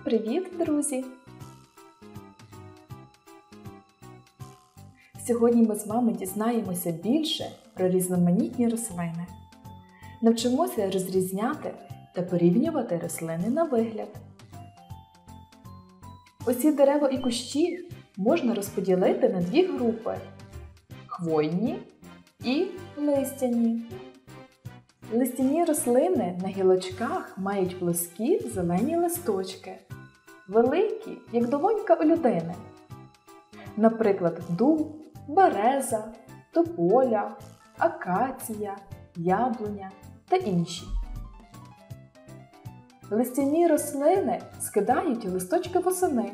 Привіт, друзі! Сьогодні ми з вами дізнаємося більше про різноманітні рослини. Навчимося розрізняти та порівнювати рослини на вигляд. Усі дерева і кущі можна розподілити на дві групи – хвойні і листяні. Листяні рослини на гілочках мають плоскі зелені листочки, великі, як долонька у людини. Наприклад, дуб, береза, тополя, акація, яблуня та інші. Листяні рослини скидають листочки восени,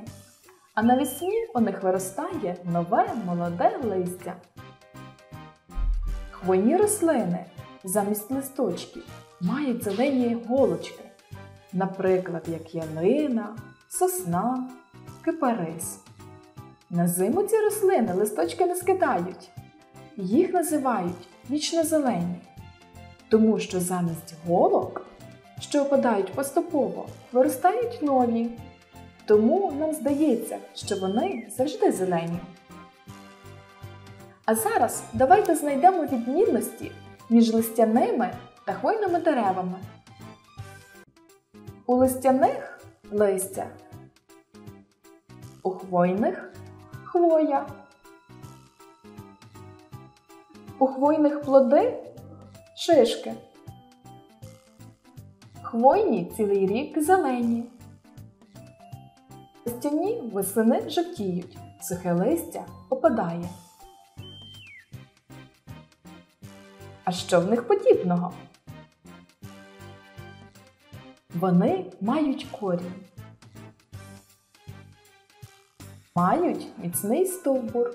а навесні у них виростає нове молоде листя. Хвойні рослини замість листочків мають зелені голочки, наприклад, як ялина, сосна, кипарис. На зиму ці рослини листочки не скидають. Їх називають вічнозелені, тому що замість голок, що опадають поступово, виростають нові. Тому нам здається, що вони завжди зелені. А зараз давайте знайдемо відмінності між листяними та хвойними деревами. У листяних – листя, у хвойних – хвоя. У хвойних плоди – шишки. Хвойні цілий рік зелені. Листяні восени жовтіють, сухе листя опадає. А що в них подібного? Вони мають корінь, мають міцний стовбур,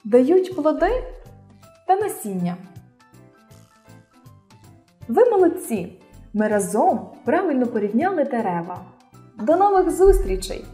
дають плоди та насіння. Ви молодці! Ми разом правильно порівняли дерева. До нових зустрічей!